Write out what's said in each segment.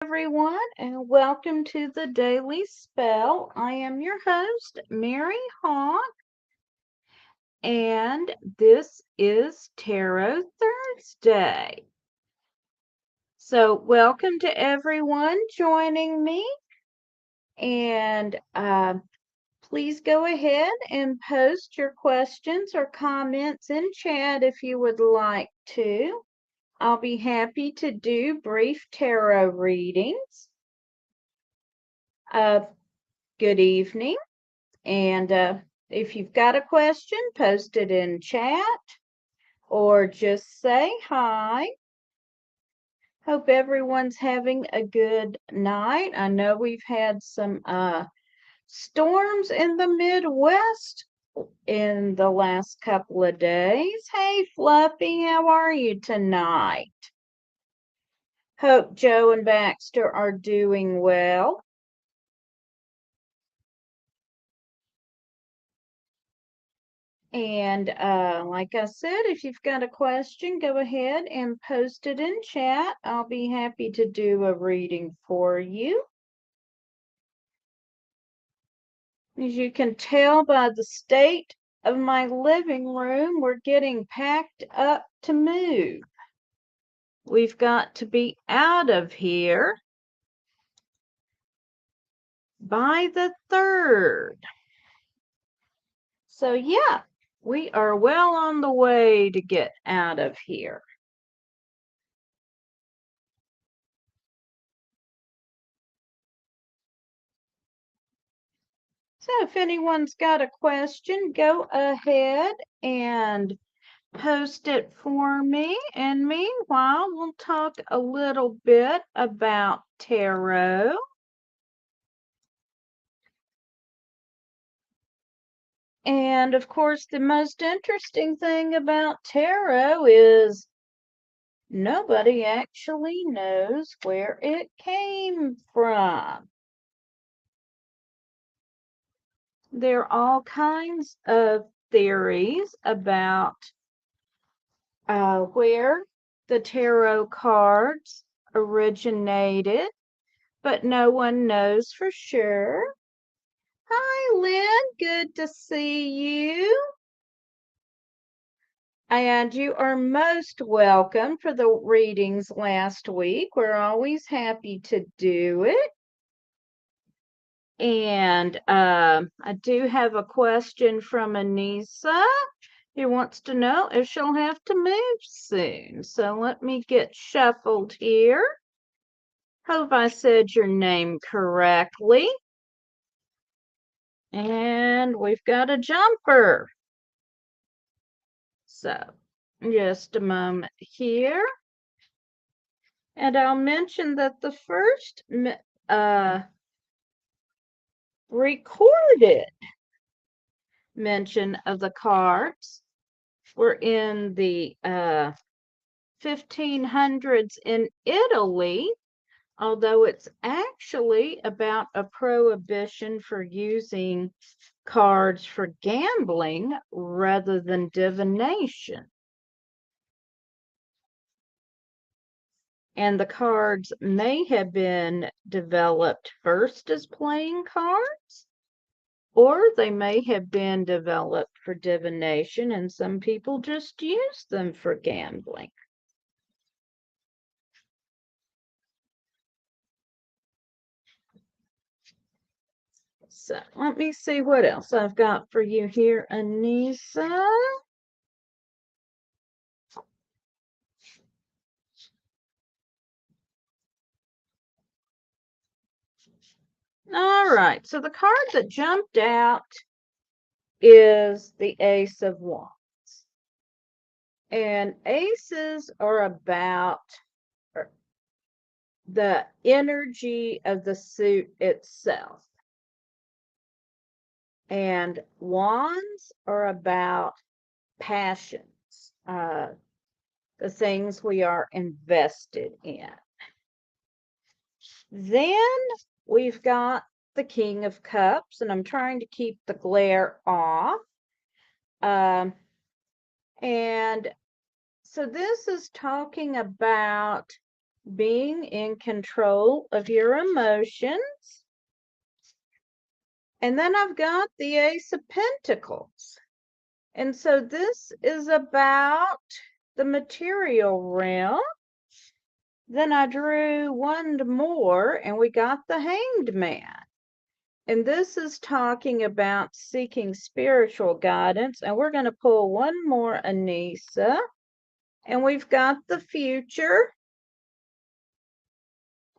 Everyone, and welcome to the Daily Spell. I am your host, Mary Hawk, and this is Tarot Thursday. So, welcome to everyone joining me, and please go ahead and post your questions or comments in chat if you would like to. I'll be happy to do brief tarot readings. Good evening. And if you've got a question, post it in chat or just say hi. Hope everyone's having a good night. I know we've had some storms in the Midwest in the last couple of days. Hey, Fluffy, how are you tonight? Hope Joe and Baxter are doing well. And like I said, if you've got a question, go ahead and post it in chat. I'll be happy to do a reading for you. As you can tell by the state of my living room, we're getting packed up to move. We've got to be out of here by the 3rd. So yeah, we are well on the way to get out of here. So if anyone's got a question, go ahead and post it for me. And meanwhile, we'll talk a little bit about tarot. And of course, the most interesting thing about tarot is nobody actually knows where it came from. There are all kinds of theories about where the tarot cards originated, but no one knows for sure. Hi, Lynn. Good to see you. And you are most welcome for the readings last week. We're always happy to do it. And I do have a question from Anissa. He wants to know if she'll have to move soon. So let me get shuffled here. Hope I said your name correctly. And we've got a jumper. So just a moment here. And I'll mention that the first recorded mention of the cards were in the 1500s in Italy, although it's actually about a prohibition for using cards for gambling rather than divination. And the cards may have been developed first as playing cards, or they may have been developed for divination, and some people just use them for gambling. So let me see what else I've got for you here, Anissa. All right, so the card that jumped out is the Ace of Wands. And aces are about the energy of the suit itself. And wands are about passions, the things we are invested in. Then we've got the King of Cups, and I'm trying to keep the glare off. And so this is talking about being in control of your emotions. And then I've got the Ace of Pentacles. And so this is about the material realm. Then I drew one more and we got the Hanged Man. And this is talking about seeking spiritual guidance. And we're going to pull one more Anissa. And we've got the Future.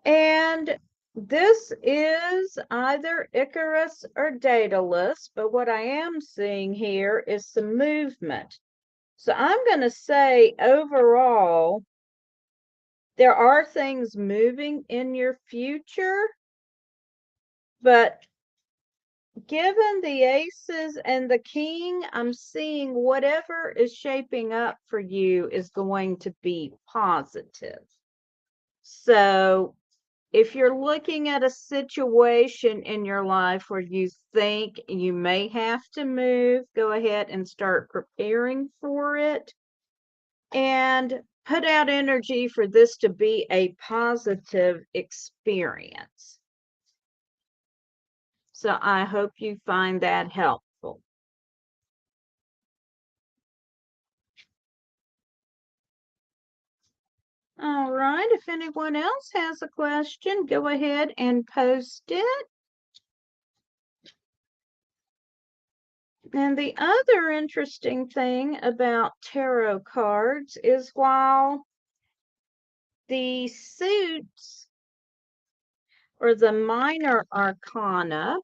And this is either Icarus or Daedalus. But what I am seeing here is some movement. So I'm going to say overall, there are things moving in your future. But given the aces and the king, I'm seeing whatever is shaping up for you is going to be positive. So if you're looking at a situation in your life where you think you may have to move, go ahead and start preparing for it and put out energy for this to be a positive experience. So I hope you find that helpful. All right, if anyone else has a question, go ahead and post it. And the other interesting thing about tarot cards is while the suits or the minor arcana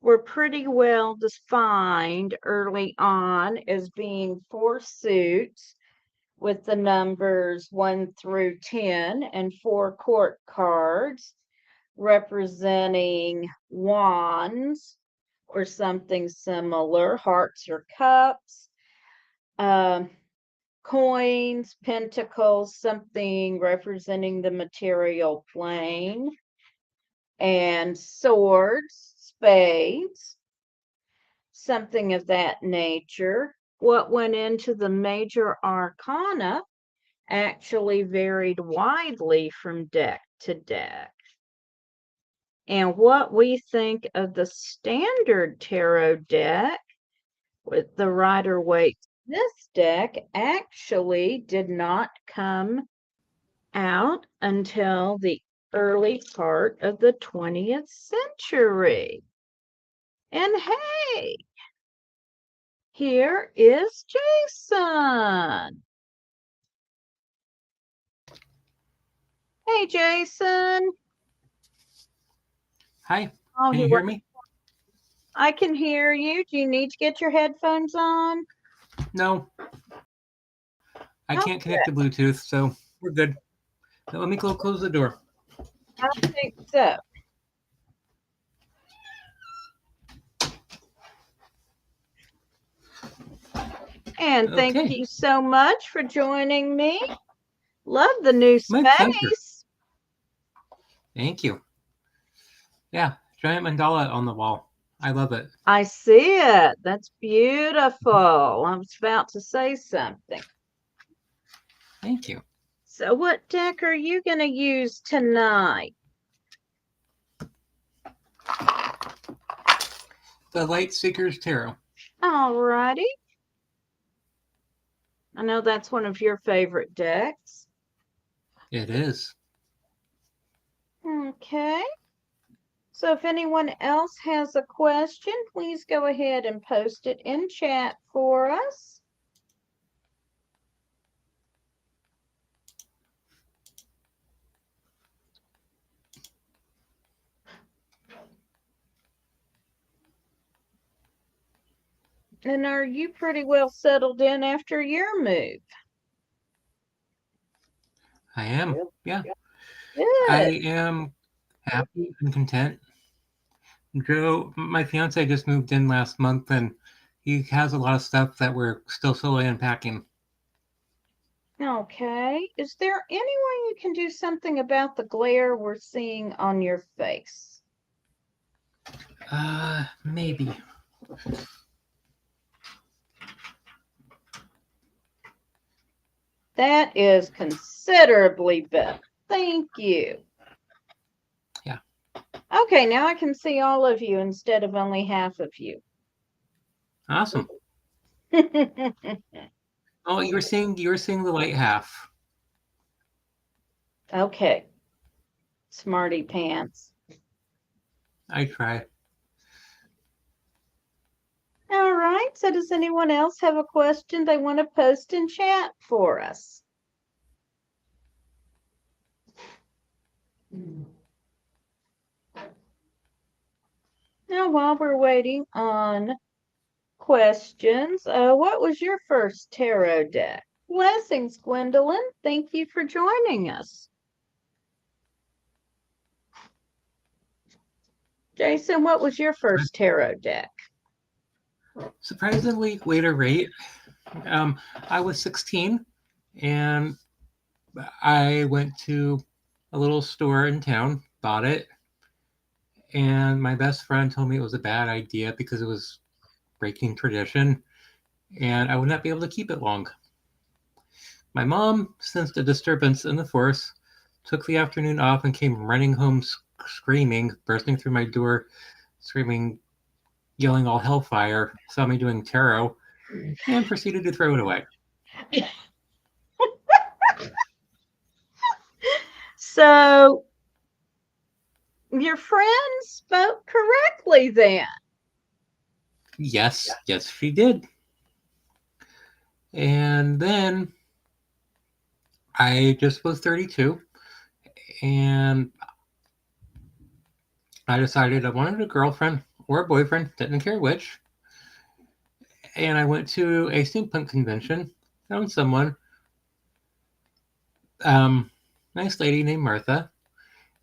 were pretty well defined early on as being 4 suits with the numbers 1 through 10 and 4 court cards representing wands or something similar, hearts or cups, coins, pentacles, something representing the material plane, and swords, spades, something of that nature. What went into the major arcana actually varied widely from deck to deck. And what we think of the standard tarot deck with the Rider-Waite-Smith deck actually did not come out until the early part of the 20th century. And hey, here is Jason. Hey, Jason. Hi, Oh, can you hear me? I can hear you. Do you need to get your headphones on? No, I can't connect to Bluetooth, so we're good. Now let me go close the door. I think so. And thank Okay. you so much for joining me. Love the new My pleasure. space. Thank you. Yeah, giant mandala on the wall. I love it. I see it. That's beautiful. I was about to say something. Thank you. So what deck are you going to use tonight? The Lightseeker's Tarot. All righty. I know that's one of your favorite decks. It is. Okay. So if anyone else has a question, please go ahead and post it in chat for us. And are you pretty well settled in after your move? I am. Yeah. Good. I am happy and content. Joe, my fiance just moved in last month and he has a lot of stuff that we're still slowly unpacking. Okay. Is there any way you can do something about the glare we're seeing on your face? Maybe. That is considerably better. Thank you. Yeah. Okay, now I can see all of you instead of only half of you. Awesome. Oh, you were seeing the light half. Okay. Smarty pants. I try. All right. So does anyone else have a question they want to post in chat for us? Now, while we're waiting on questions, what was your first tarot deck? Blessings, Gwendolyn. Thank you for joining us. Jason, what was your first tarot deck? Surprisingly later rate. I was 16 and I went to a little store in town, bought it, and my best friend told me it was a bad idea because it was breaking tradition and I would not be able to keep it long. My mom sensed a disturbance in the force, took the afternoon off, and came running home screaming, bursting through my door, screaming, yelling all hellfire, saw me doing tarot, and proceeded to throw it away. So your friend spoke correctly then. Yes, she did. And then I just was 32 and I decided I wanted a girlfriend or a boyfriend, didn't care which. And I went to a steampunk convention, found someone, nice lady named Martha,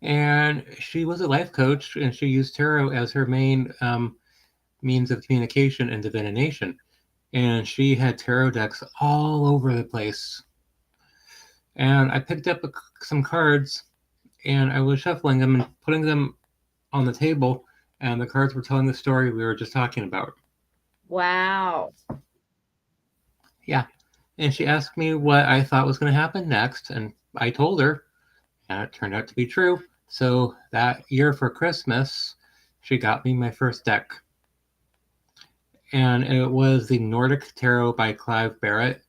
and she was a life coach and she used tarot as her main means of communication and divination. And she had tarot decks all over the place. And I picked up some cards and I was shuffling them and putting them on the table, and the cards were telling the story we were just talking about. Wow. Yeah. And she asked me what I thought was going to happen next, and I told her, and it turned out to be true. So that year for Christmas, she got me my first deck. And it was the Nordic Tarot by Clive Barrett.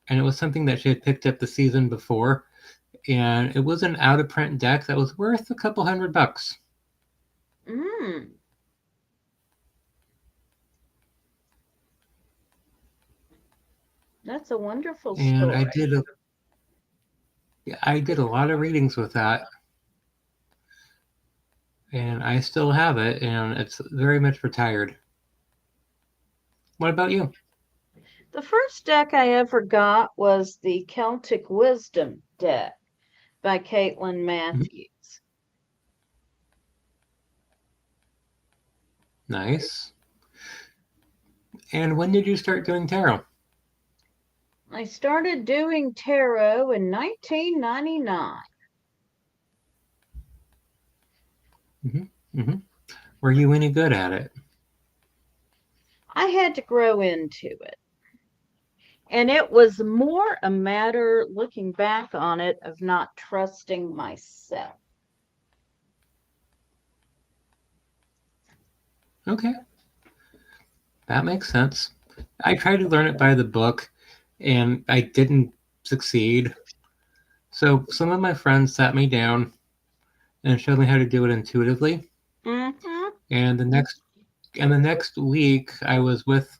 And it was something that she had picked up the season before. And it was an out of print deck that was worth a couple $100. That's a wonderful story. And I did a lot of readings with that. And I still have it, and it's very much retired. What about you? The first deck I ever got was the Celtic Wisdom deck by Caitlin Matthews. Nice. And when did you start doing tarot? I started doing tarot in 1999. Were you any good at it? I had to grow into it. And it was more a matter, looking back on it, of not trusting myself. Okay. That makes sense. I tried to learn it by the book, and I didn't succeed. So some of my friends sat me down and showed me how to do it intuitively. And the next week, I was with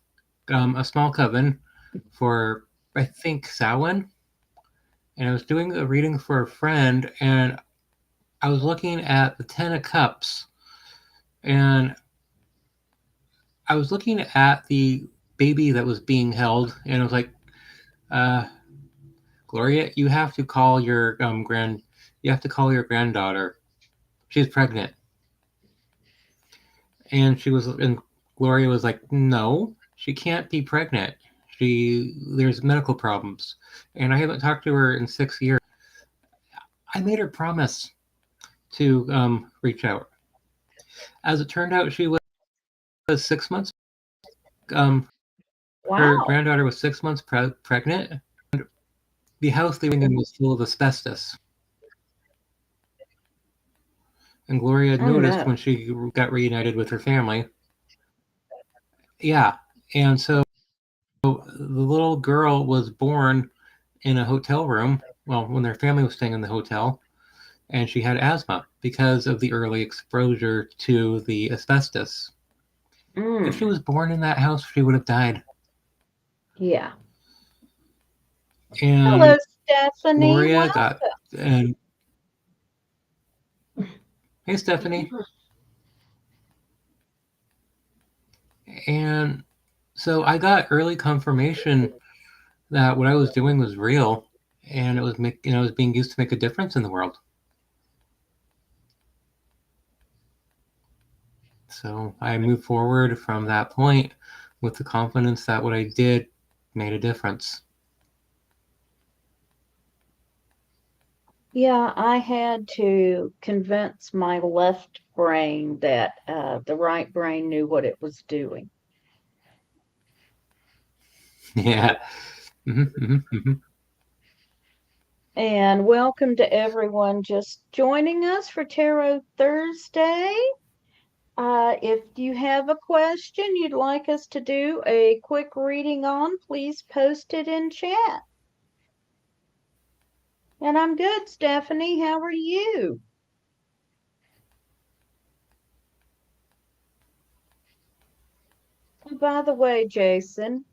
a small coven for, I think, Samhain, and I was doing a reading for a friend, and I was looking at the Ten of Cups, and I was looking at the baby that was being held, and I was like, Gloria, you have to call your granddaughter. She's pregnant. And Gloria was like, no, she can't be pregnant. There's medical problems. And I haven't talked to her in 6 years. I made her promise to reach out. As it turned out, she was 6 months. Wow. Her granddaughter was 6 months pregnant. And the house they were in was full of asbestos. And Gloria Oh noticed no. when she got reunited with her family. Yeah. And so the little girl was born in a hotel room. Well, when their family was staying in the hotel, and she had asthma because of the early exposure to the asbestos. If she Mm, was born in that house, she would have died. yeah. Hello, And Stephanie. Gloria got, and hey, Stephanie. And so I got early confirmation that what I was doing was real, and it was it was being used to make a difference in the world. So I moved forward from that point with the confidence that what I did made a difference. Yeah, I had to convince my left brain that the right brain knew what it was doing. Yeah. Mm-hmm. And welcome to everyone just joining us for Tarot Thursday. If you have a question you'd like us to do a quick reading on, please post it in chat. And I'm good, Stephanie. How are you? By the way, Jason,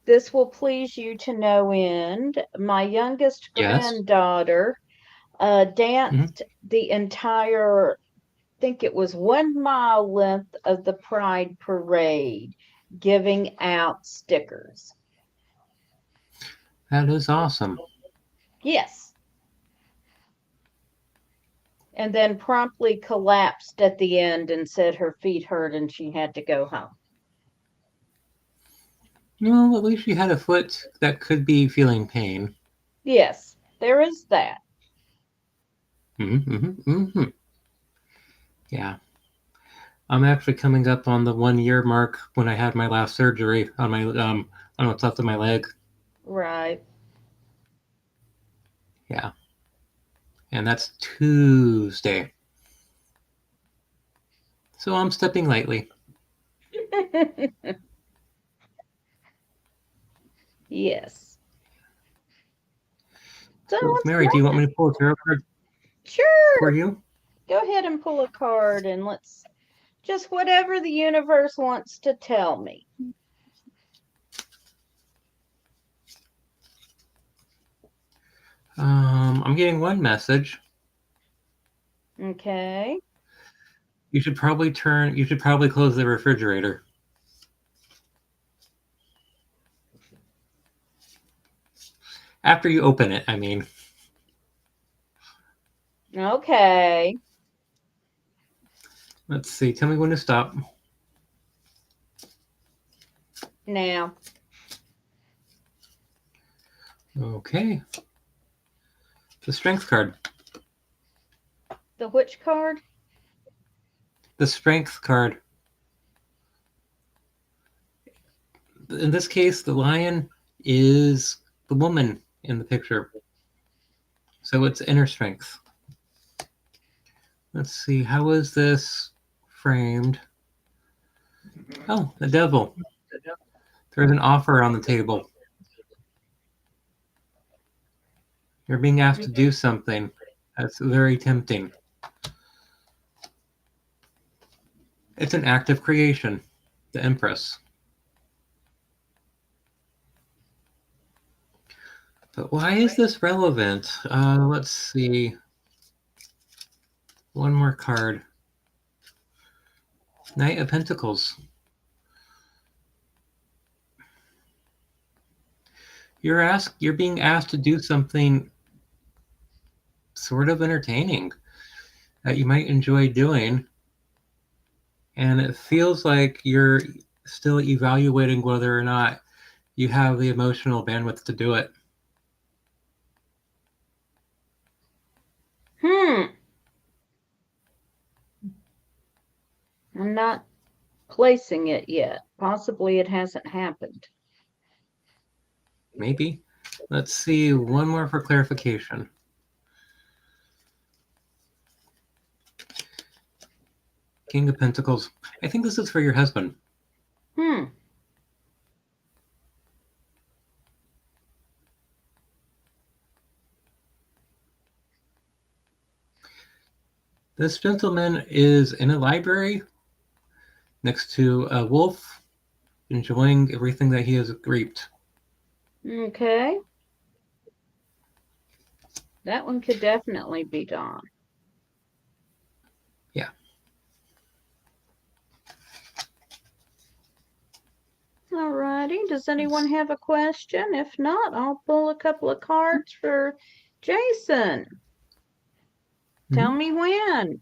this will please you to no end. My youngest Yes. granddaughter Mm-hmm. danced the entire, I think it was 1 mile length of the Pride Parade, giving out stickers. That is awesome. Yes. And then promptly collapsed at the end and said her feet hurt and she had to go home. Well, at least you had a foot that could be feeling pain. Yes, there is that. Mm-hmm. Yeah. I'm actually coming up on the 1 year mark when I had my last surgery on my on what's left of my leg. Right. Yeah. And that's Tuesday. So I'm stepping lightly. Yes. So So, let's Mary, do you want me to pull a tarot card for sure you? go ahead and pull a card and let's just whatever the universe wants to tell me. I'm getting one message. Okay. You should probably close the refrigerator. After you open it, I mean. Okay. Let's see. Tell me when to stop. Now, Okay. The strength card. the which card? The strength card. In this case, the lion is the woman in the picture. So it's inner strength. Let's see. How is this framed? Oh, the devil. There's an offer on the table. You're being asked to do something that's very tempting. It's an act of creation. The Empress. But why is this relevant? Let's see. One more card. Knight of Pentacles. You're being asked to do something sort of entertaining that you might enjoy doing, and it feels like you're still evaluating whether or not you have the emotional bandwidth to do it. I'm not placing it yet. Possibly it hasn't happened. Maybe. Let's see one more for clarification. King of Pentacles. I think this is for your husband. Hmm. This gentleman is in a library next to a wolf, enjoying everything that he has reaped. Okay. That one could definitely be Don. Yeah. All righty. Does anyone have a question? If not, I'll pull a couple of cards for Jason. Tell me when.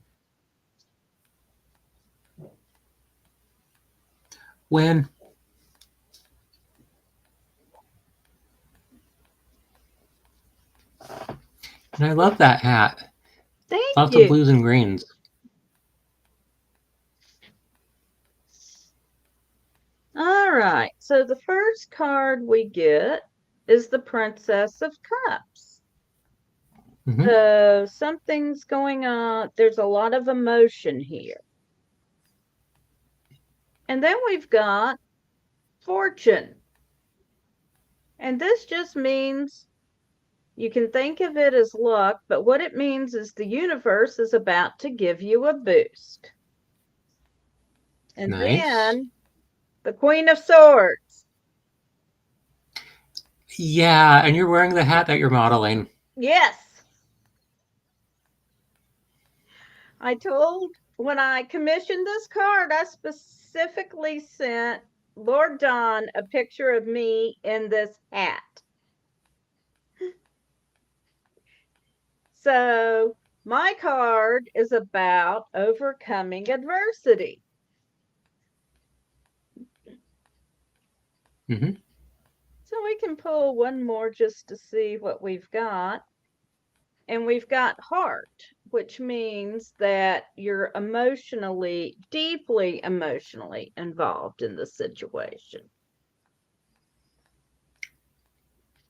When? And I love that hat. Thank Lots you. of blues and greens. All right. So the first card we get is the Princess of Cups. Something's going on. There's a lot of emotion here. And then we've got Fortune. And this just means you can think of it as luck, but what it means is the universe is about to give you a boost. And Nice. then the Queen of Swords. Yeah, and you're wearing the hat that you're modeling. Yes. When I commissioned this card, I specifically sent Lord Don a picture of me in this hat. So my card is about overcoming adversity. So we can pull one more just to see what we've got. And we've got Heart, which means that you're deeply emotionally involved in the situation.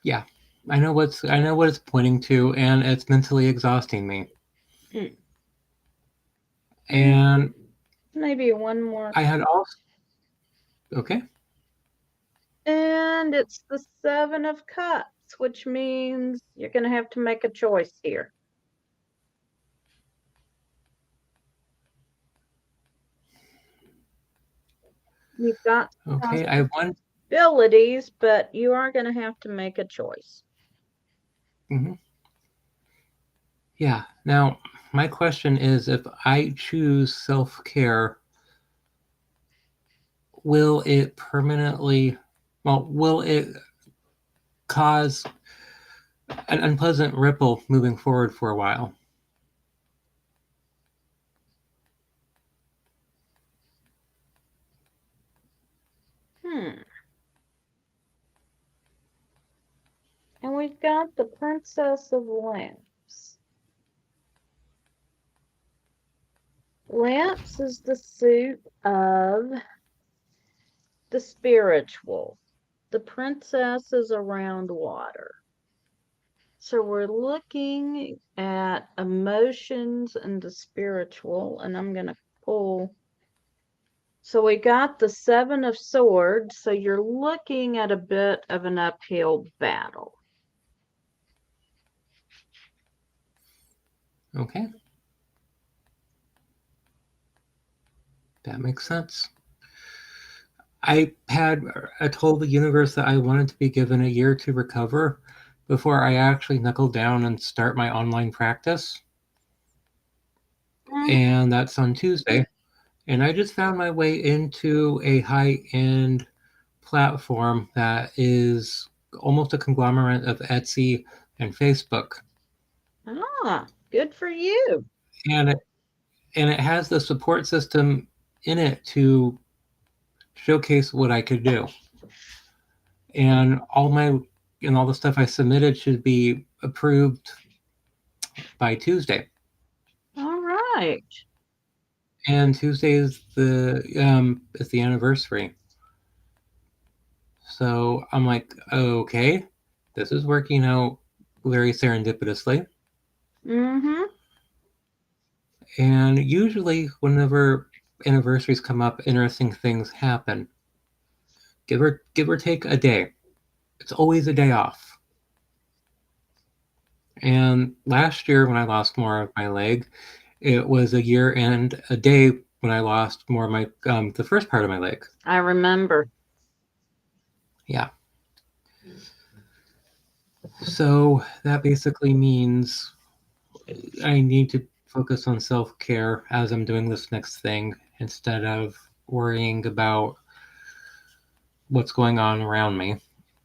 Yeah. I know what it's pointing to, and it's mentally exhausting me. And maybe one more. I had also okay. And it's the Seven of Cups, which means you're going to have to make a choice here. You've got okay. I have one abilities, but you are going to have to make a choice. Yeah. Now, my question is, if I choose self-care, will it cause an unpleasant ripple moving forward for a while? And we've got the Princess of Lamps. Lamps is the suit of the spiritual. The princess is around water. So we're looking at emotions and the spiritual, and I'm going to pull. So we got the Seven of Swords, so you're looking at a bit of an uphill battle. Okay. That makes sense. I told the universe that I wanted to be given a year to recover before I actually knuckle down and start my online practice. And that's on Tuesday. And I just found my way into a high-end platform that is almost a conglomerate of Etsy and Facebook. Ah, good for you. And it has the support system in it to showcase what I could do. And all the stuff I submitted should be approved by Tuesday. All right. And Tuesday is the anniversary. So I'm like, okay, this is working out very serendipitously. And usually whenever anniversaries come up, interesting things happen. Give or take a day. It's always a day off. And last year, when I lost more of my leg, it was a year and a day when I lost more of my the first part of my leg. I remember. Yeah. So that basically means I need to focus on self-care as I'm doing this next thing instead of worrying about what's going on around me,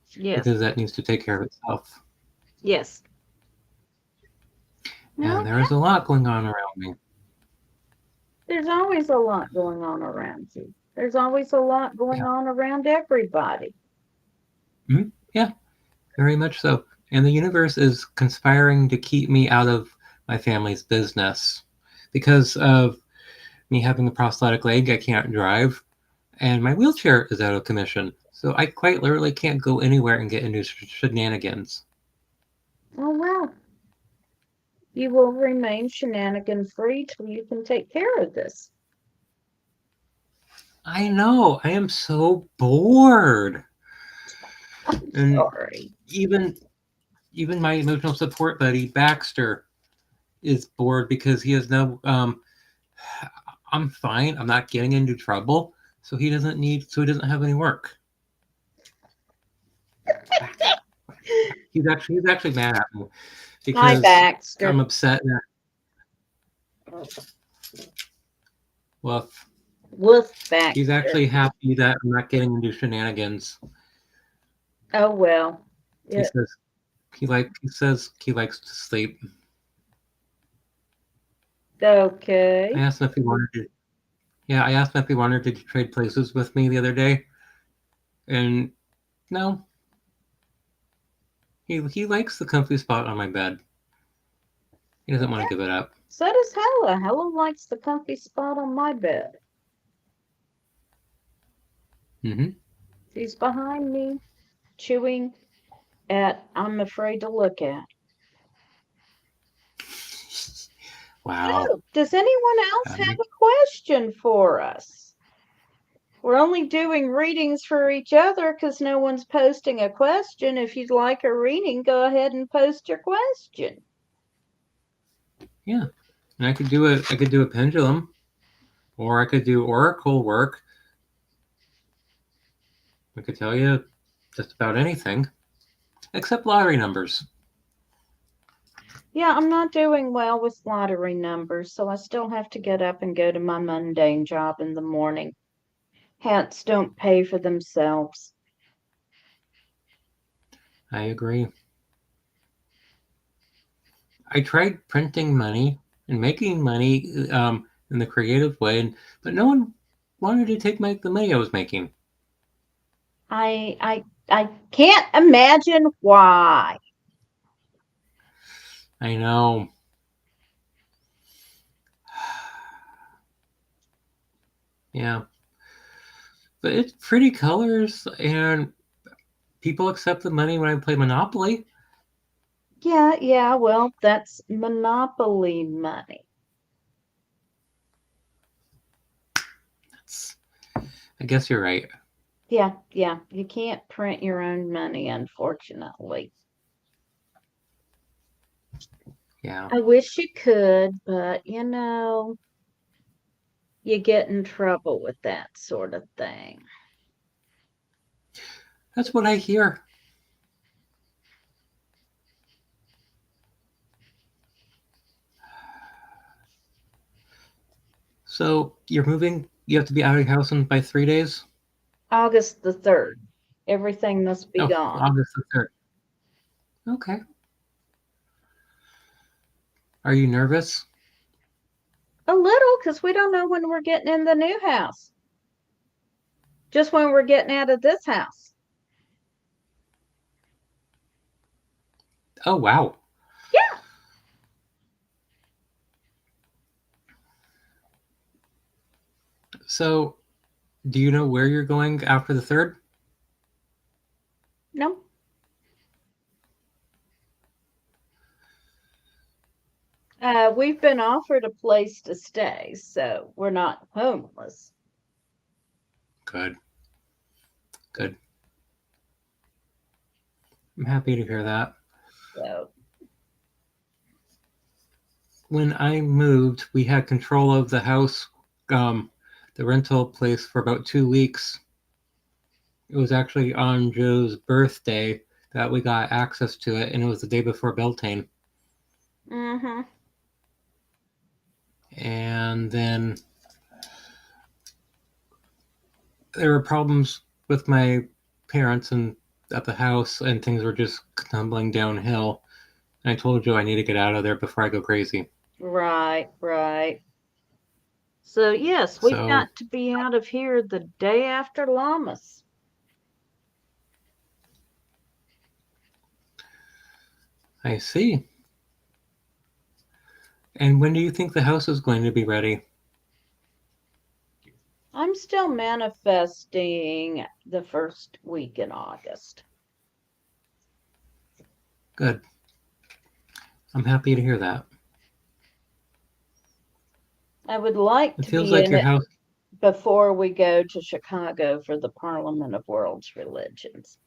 Yes. because that needs to take care of itself. Yes. And No, there's a lot going on around me. there's always a lot going on around you. There's always a lot going Yeah. on around everybody. Yeah, very much so. And the universe is conspiring to keep me out of my family's business. Because of me having a prosthetic leg, I can't drive, and my wheelchair is out of commission. So I quite literally can't go anywhere and get into shenanigans. Oh, well, you will remain shenanigan free till you can take care of this. I know, I am so bored. And Sorry. even my emotional support buddy Baxter is bored because he has no I'm fine, I'm not getting into trouble, so he doesn't have any work. He's actually mad at me Hi, because Baxter. I'm upset that well, Woof, Baxter. he's actually happy that I'm not getting into shenanigans. Oh, well. He says he likes to sleep. Okay. I asked him if he wanted to. Yeah, I asked him if he wanted to trade places with me the other day, and no, he likes the comfy spot on my bed. He doesn't want to give it up. So does Hella. Hella likes the comfy spot on my bed. Mm-hmm. She's behind me, chewing at I'm afraid to look at. Wow. So, does anyone else have a question for us? We're only doing readings for each other because no one's posting a question. If you'd like a reading, go ahead and post your question. Yeah, and I could do a pendulum, or I could do oracle work. I could tell you just about anything, except lottery numbers. Yeah, I'm not doing well with lottery numbers, so I still have to get up and go to my mundane job in the morning. Hats don't pay for themselves. I agree. I tried printing money and making money in the creative way, but no one wanted to take the money I was making. I can't imagine why. I know. Yeah. But it's pretty colors, and people accept the money when I play Monopoly. Yeah, well, that's monopoly money. I guess you're right. Yeah, you can't print your own money, unfortunately. Yeah. I wish you could, but you get in trouble with that sort of thing. That's what I hear. So you're moving, you have to be out of your house by 3 days? August the 3rd. Everything must be Oh, gone. August the 3rd. Okay. Are you nervous? A little, because we don't know when we're getting in the new house. Just when we're getting out of this house. Oh, wow. Yeah. So, do you know where you're going after the 3rd? No. we've been offered a place to stay, so we're not homeless. Good. Good. I'm happy to hear that. So, When I moved, we had control of the house, the rental place, for about 2 weeks. It was actually on Joe's birthday that we got access to it, and it was the day before Beltane. mm-hmm. And then there were problems with my parents and at the house, and things were just tumbling downhill. And I told Joe I need to get out of there before I go crazy. Right, right. So, yes, we've So got to be out of here the day after Lammas. I see. And when do you think the house is going to be ready? I'm still manifesting the first week in August. Good. I'm happy to hear that. I would like It to feels be like in your it house. before we go to Chicago for the Parliament of World's Religions.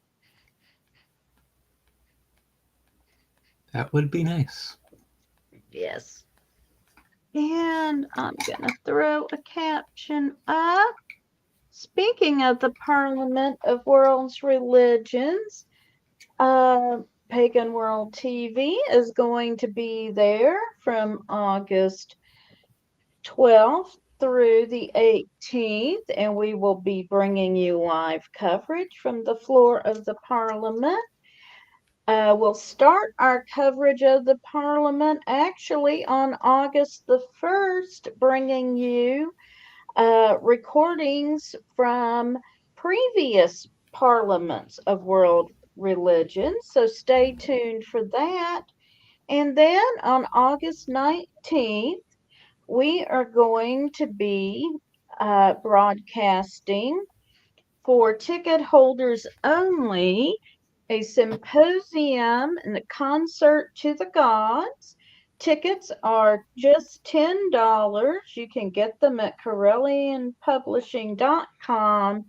That would be nice. Yes. And I'm going to throw a caption up. Speaking of the Parliament of World's Religions, Pagan World TV is going to be there from August 12th through the 18th, and we will be bringing you live coverage from the floor of the Parliament. We'll start our coverage of the Parliament actually on August the 1st, bringing you recordings from previous parliaments of world religions. So stay tuned for that. And then on August 19th, we are going to be broadcasting for ticket holders only a symposium and a concert to the gods. Tickets are just $10. You can get them at CarelianPublishing.com.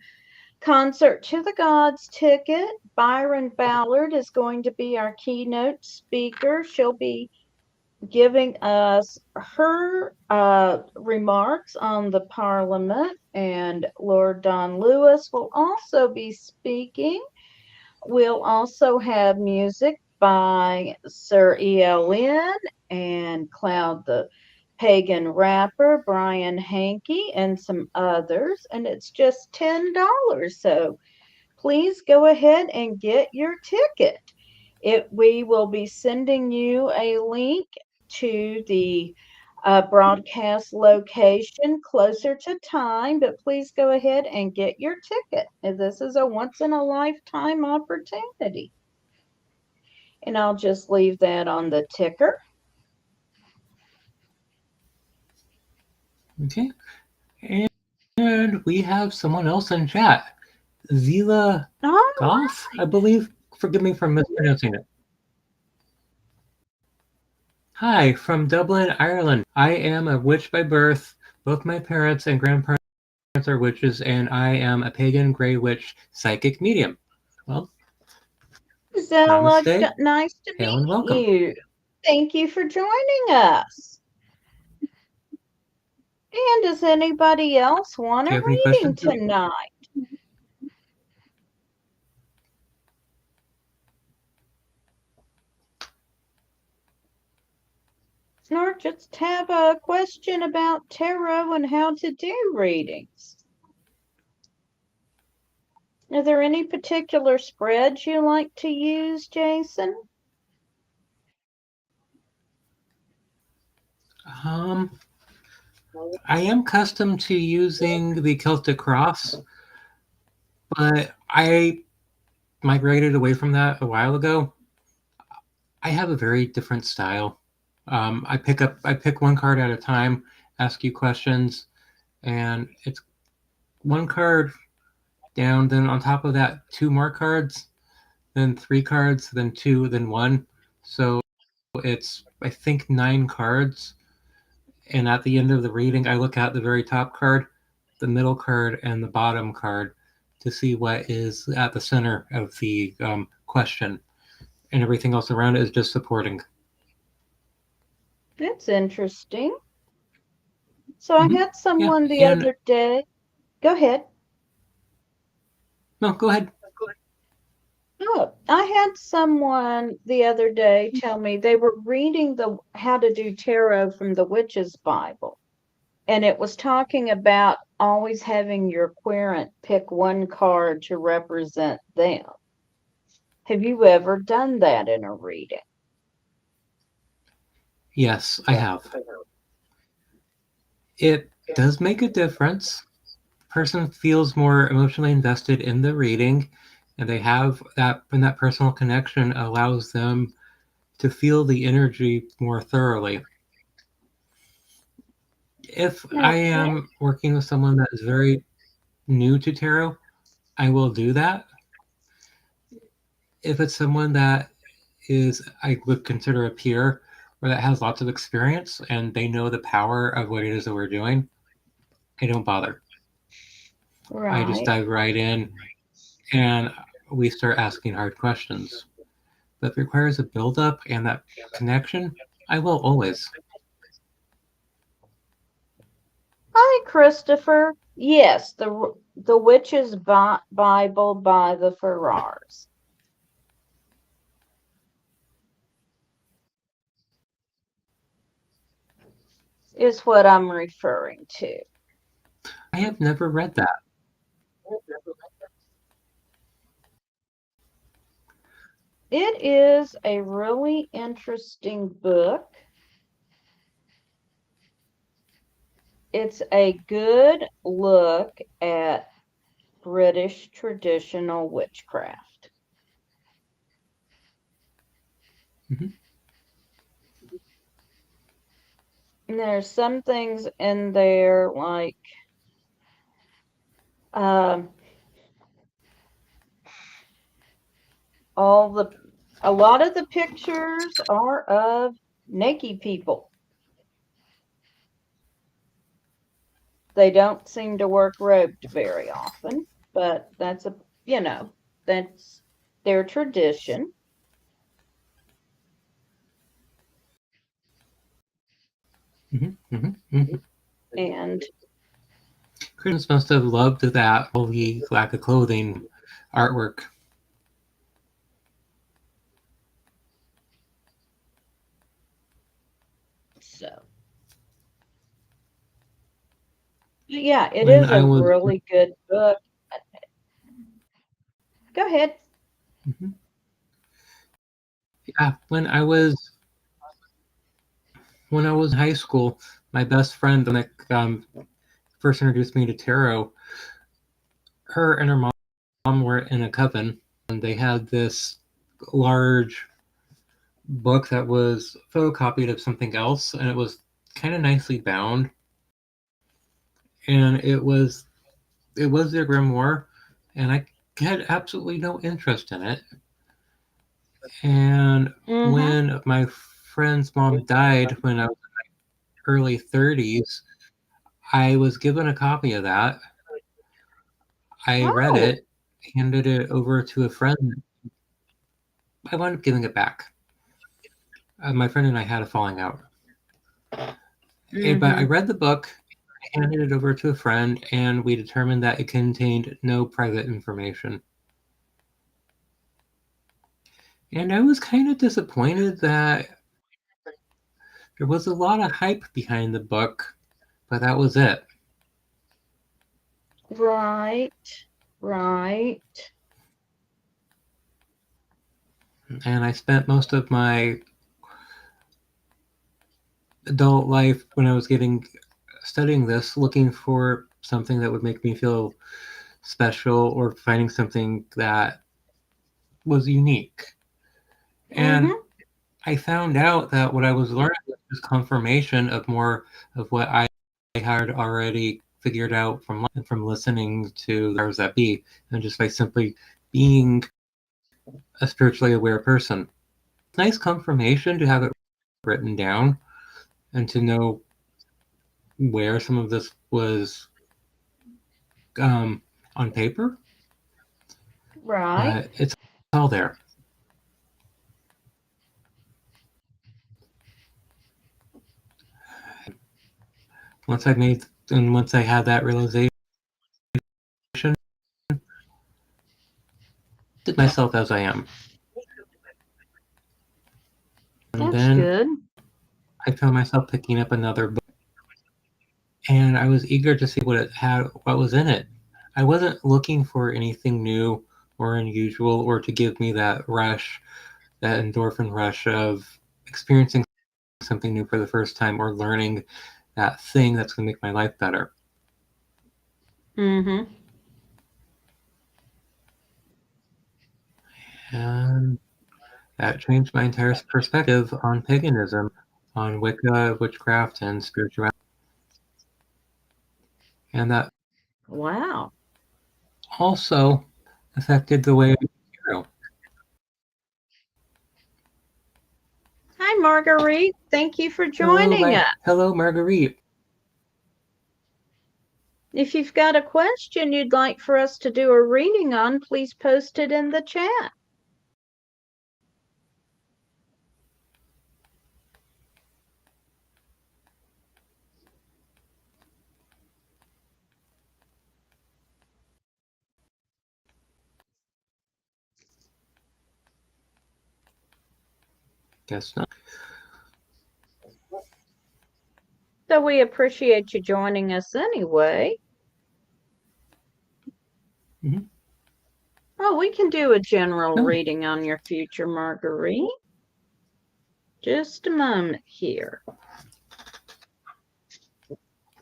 Concert to the Gods ticket. Byron Ballard is going to be our keynote speaker. She'll be giving us her remarks on the Parliament, and Lord Don Lewis will also be speaking. We'll also have music by Sir E.L. Lynn and Cloud the Pagan Rapper, Brian Hankey, and some others, and it's just $10. So please go ahead and get your ticket. We will be sending you a link to the broadcast location closer to time, but please go ahead and get your ticket. This is a once in a lifetime opportunity. And I'll just leave that on the ticker. Okay. And we have someone else in chat. Zila Oh, Goth, I believe. Forgive me for mispronouncing it. Hi, from Dublin, Ireland. I am a witch by birth. Both my parents and grandparents are witches, and I am a pagan grey witch psychic medium. Well, Zella, namaste. nice to Hail and meet welcome. you. Thank you for joining us. And does anybody else want Do you a have any reading questions? tonight? Or just have a question about tarot and how to do readings? Are there any particular spreads you like to use, Jason? I am accustomed to using the Celtic Cross, but I migrated away from that a while ago. I have a very different style. I pick one card at a time, ask you questions, and it's one card down, then on top of that, two more cards, then three cards, then two, then one. So it's, I think, 9 cards And at the end of the reading, I look at the very top card, the middle card, and the bottom card to see what is at the center of the question. And everything else around it is just supporting. That's interesting. So I had Yeah, someone the and other day. Go ahead. no, go ahead. Oh, I had someone the other day tell me they were reading the How to Do Tarot from the Witch's Bible, and it was talking about always having your querent pick one card to represent them. Have you ever done that in a reading? Yes, I have. It does make a difference. The person feels more emotionally invested in the reading, and they have that, and that personal connection allows them to feel the energy more thoroughly. If I am working with someone that is very new to tarot, I will do that. If it's someone that is, I would consider a peer, or that has lots of experience and they know the power of what it is that we're doing, I don't bother. I just Right. dive right in and we start asking hard questions. But if it requires a build-up and that connection, I will always. Hi, Christopher. Yes, the Witch's Bible by the Farrars. Is what I'm referring to. I have never read that. It is a really interesting book. It's a good look at British traditional witchcraft. Mhm. And there's some things in there like a lot of the pictures are of naked people. They don't seem to work robed very often, but that's that's their tradition. And Christians must have loved that holy lack of clothing artwork. so, yeah, it When is I a was really good book. Go ahead. Mhm. Yeah, when I was in high school, my best friend that first introduced me to tarot, her and her mom were in a coven, and they had this large book that was photocopied of something else, and it was kind of nicely bound, and it was their grimoire, and I had absolutely no interest in it. And Mm-hmm. when my friend's mom died when I was in my early 30s, I was given a copy of that. I read Oh. it, handed it over to a friend. I wound up giving it back. My friend and I had a falling out. But I Mm-hmm. read the book, I handed it over to a friend, and we determined that it contained no private information. And I was kind of disappointed that there was a lot of hype behind the book, but that was it. Right. Right. And I spent most of my adult life when I was studying this looking for something that would make me feel special or finding something that was unique. And Mm-hmm. I found out that what I was learning was just confirmation of more of what I had already figured out from listening to the powers that be, and just by simply being a spiritually aware person. Nice confirmation to have it written down and to know where some of this was on paper, Right. but it's all there. Once I had that realization, did myself as I am. And That's then good. I found myself picking up another book, and I was eager to see what was in it. I wasn't looking for anything new or unusual or to give me that rush, that endorphin rush of experiencing something new for the first time or learning that thing that's going to make my life better. Mm-hmm. And that changed my entire perspective on paganism, on Wicca, witchcraft, and spirituality. And that Wow. also affected the way I hero. Hi, Marguerite. Thank you for Hello, joining us. hello, Marguerite. If you've got a question you'd like for us to do a reading on, please post it in the chat. Guess not. So we appreciate you joining us anyway. Mhm. Oh, we can do a general No. reading on your future, Marguerite. Just a moment here.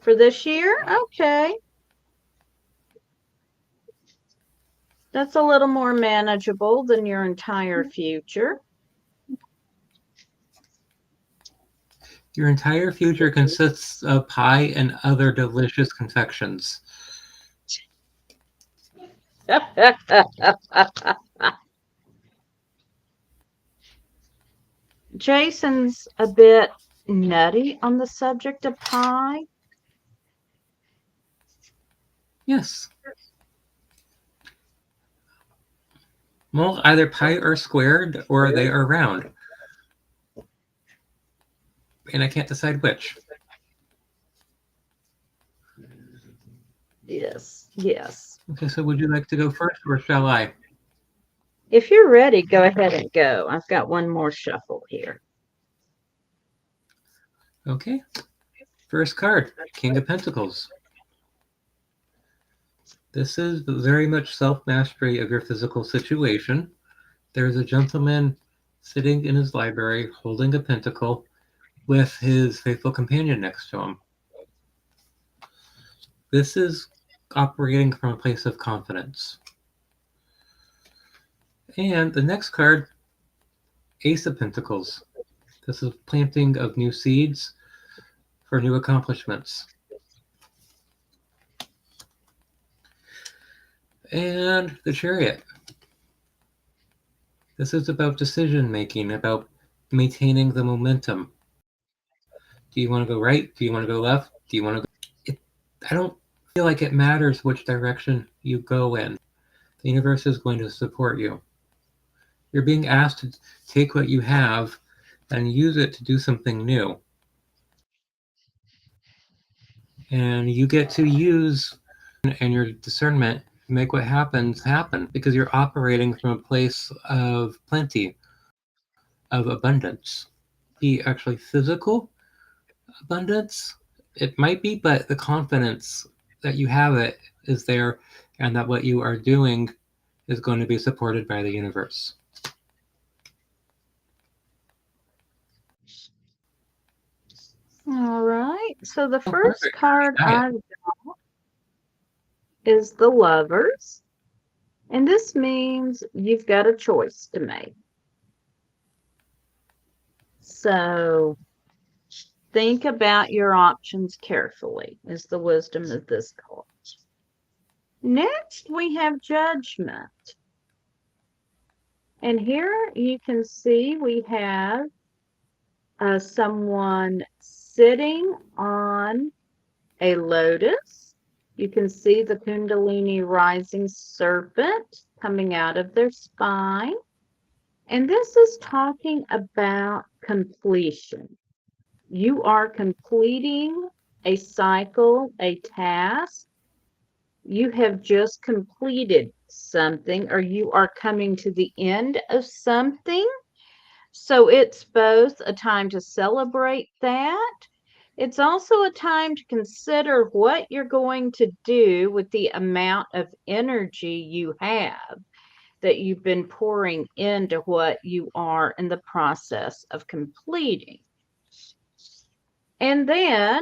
For this year? Okay. That's a little more manageable than your entire future. Your entire future consists of pie and other delicious confections. Jason's a bit nutty on the subject of pie. Yes. Well, either pie are squared or they are round. And I can't decide which. Yes, yes. Okay, so would you like to go first or shall I? If you're ready, go ahead and go. I've got one more shuffle here. Okay. First card, King of Pentacles. This is very much self-mastery of your physical situation. There's a gentleman sitting in his library holding a pentacle with his faithful companion next to him. This is operating from a place of confidence. And the next card, Ace of Pentacles. This is planting of new seeds for new accomplishments. And the Chariot. This is about decision making, about maintaining the momentum. Do you want to go right? Do you want to go left? Do you want to go? I don't feel like it matters which direction you go in. The universe is going to support you. You're being asked to take what you have and use it to do something new. And you get to use and your discernment to make what happens happen because you're operating from a place of plenty, of abundance. Be actually physical abundance. It might be, but the confidence that you have it is there and that what you are doing is going to be supported by the universe. All right. So the Oh, first perfect. card Got I've got is the Lovers. And this means you've got a choice to make. So think about your options carefully, is the wisdom of this card. Next, we have Judgment. And here you can see we have someone sitting on a lotus. You can see the Kundalini rising serpent coming out of their spine. And this is talking about completion. You are completing a cycle, a task. You have just completed something, or you are coming to the end of something. So it's both a time to celebrate that. It's also a time to consider what you're going to do with the amount of energy you have that you've been pouring into what you are in the process of completing. And then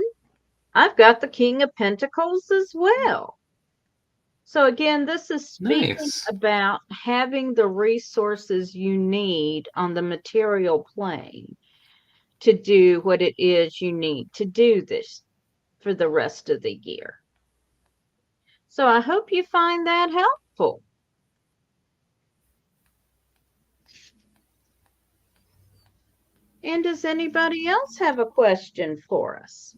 I've got the King of Pentacles as well. So again, this is speaking Nice. about having the resources you need on the material plane to do what it is you need to do this for the rest of the year. So I hope you find that helpful. And does anybody else have a question for us?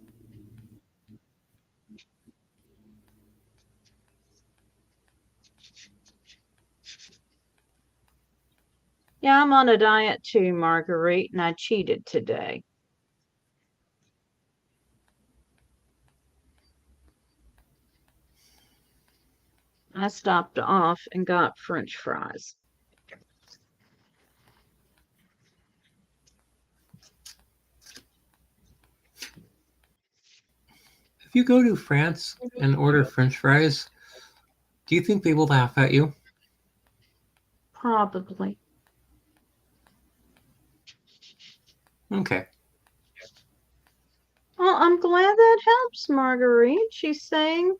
Yeah, I'm on a diet too, Marguerite, and I cheated today. I stopped off and got French fries. If you go to France and order French fries, do you think they will laugh at you? Probably. Okay. Well, I'm glad that helps, Marguerite. She's saying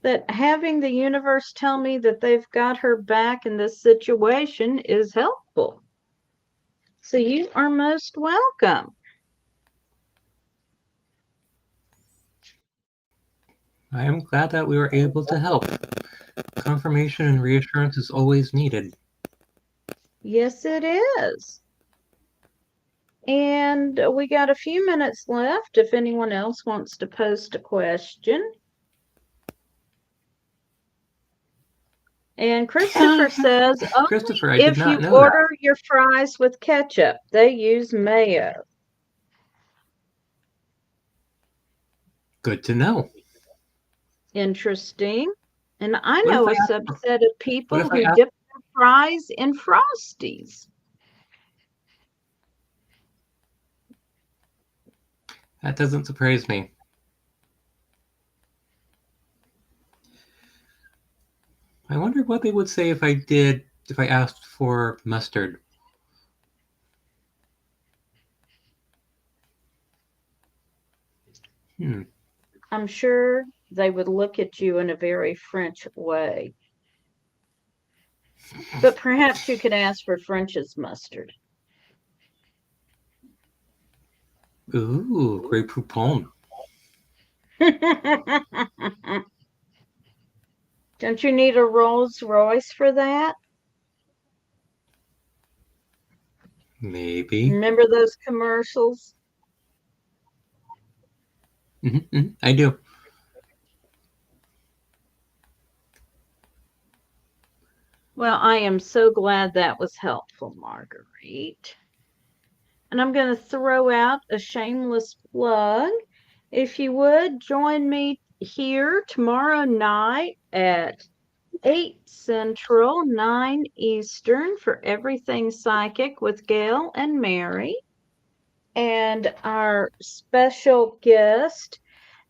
that having the universe tell me that they've got her back in this situation is helpful. So you are most welcome. I am glad that we were able to help. Confirmation and reassurance is always needed. Yes, it is. And we got a few minutes left if anyone else wants to post a question. And Christopher says, only Christopher, I did if you not know order your fries with ketchup, they use mayo. Good to know. Interesting. And I What if know I a ask subset of people if I who ask- dip their fries in Frosties. That doesn't surprise me. I wonder what they would say if I asked for mustard. I'm sure they would look at you in a very French way. But perhaps you could ask for French's mustard. Ooh, Grey Poupon. Don't you need a Rolls Royce for that? Maybe. Remember those commercials? I do. Well, I am so glad that was helpful, Marguerite. And I'm going to throw out a shameless plug. If you would, join me here tomorrow night at 8 Central, 9 Eastern for Everything Psychic with Gail and Mary. And our special guest,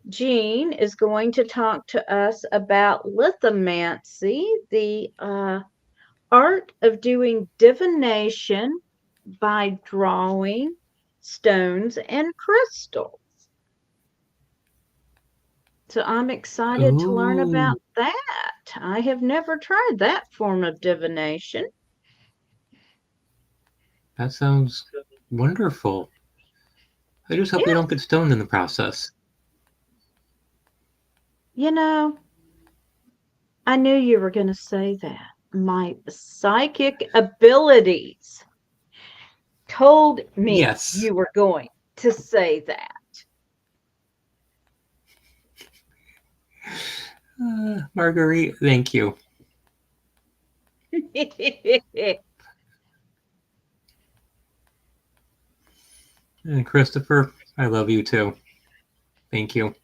Jean, is going to talk to us about lithomancy, the art of doing divination by drawing stones and crystals. So I'm excited to learn about that. I have never tried that form of divination. That sounds wonderful. I just hope we don't get stoned in the process. You know, I knew you were going to say that. My psychic abilities told me Yes. you were going to say that. Marguerite, thank you. And Christopher, I love you too. Thank you.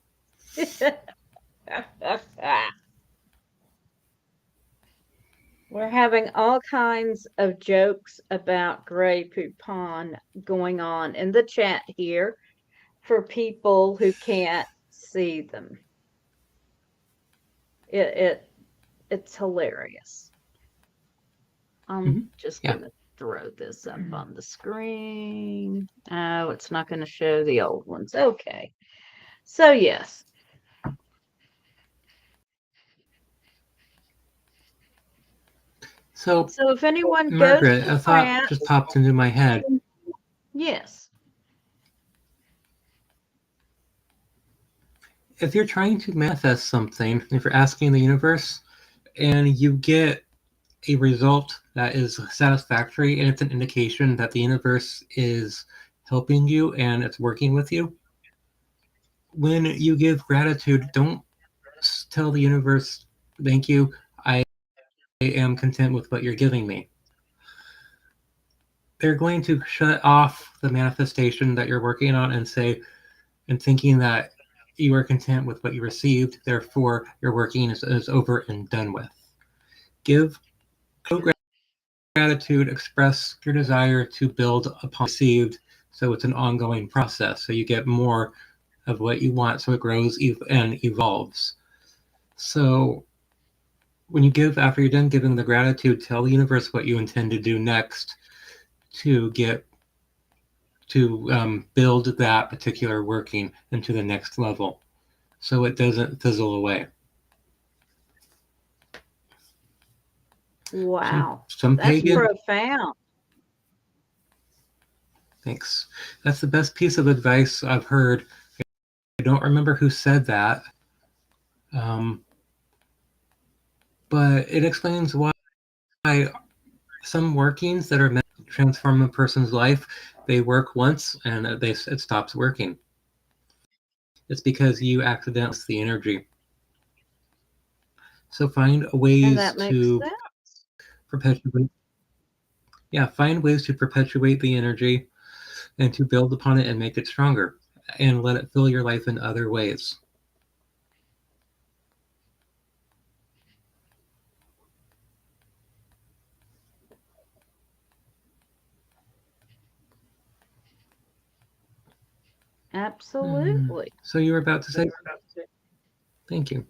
We're having all kinds of jokes about Grey Poupon going on in the chat here for people who can't see them. It's hilarious. I'm just Yeah. gonna throw this up on the screen. Oh, it's not gonna show the old ones. Okay. So yes. So So if anyone goes Margaret, to a thought France, just popped into my head. yes. If you're trying to manifest something, if you're asking the universe and you get a result that is satisfactory and it's an indication that the universe is helping you and it's working with you, when you give gratitude, don't tell the universe, thank you, I am content with what you're giving me. They're going to shut off the manifestation that you're working on and say, and thinking that you are content with what you received, therefore your working is over and done with. Give gratitude, express your desire to build upon received, so it's an ongoing process. So you get more of what you want, so it grows and evolves. So when you give, after you're done giving the gratitude, tell the universe what you intend to do next to build that particular working into the next level, so it doesn't fizzle away. Wow. Some That's pagan. profound. Thanks. That's the best piece of advice I've heard. I don't remember who said that, but it explains why some workings that are meant to transform a person's life, they work once and it stops working. It's because you accidentally the energy. So find ways to perpetuate. Yeah, find ways to perpetuate the energy and to build upon it and make it stronger and let it fill your life in other ways. Absolutely. So you were about to say? Thank you.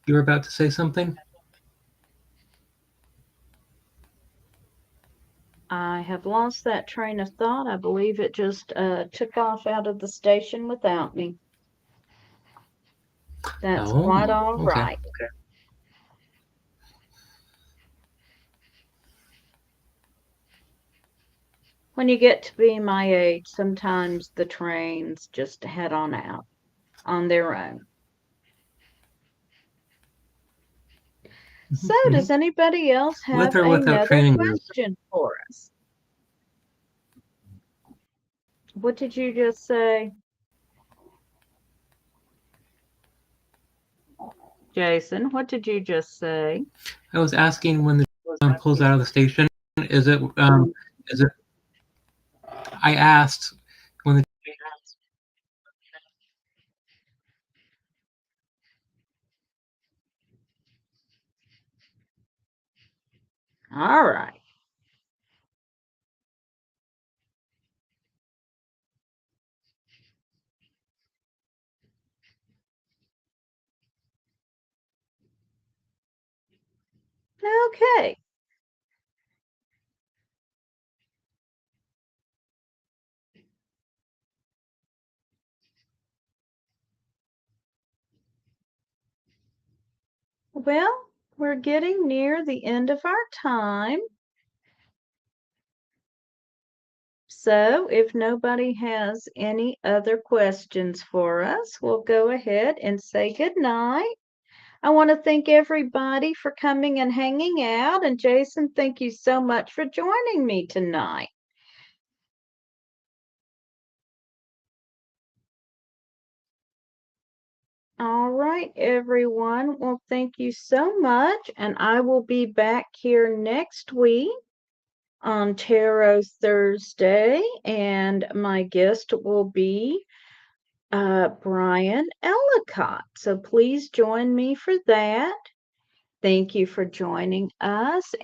You were about to say something? I have lost that train of thought. I believe it just took off out of the station without me. That's quite all right. Okay. When you get to be my age, sometimes the trains just head on out on their own. So does anybody else have With or without another training question for us? What did you just say? Jason, what did you just say? I was asking when the pulls out of the station, is it I asked when the All right. Okay. Well, we're getting near the end of our time. So if nobody has any other questions for us, we'll go ahead and say good night. I want to thank everybody for coming and hanging out. And Jason, thank you so much for joining me tonight. All right, everyone. Well, thank you so much. And I will be back here next week on Tarot Thursday. And my guest will be Brian Ellicott. So please join me for that. Thank you for joining us.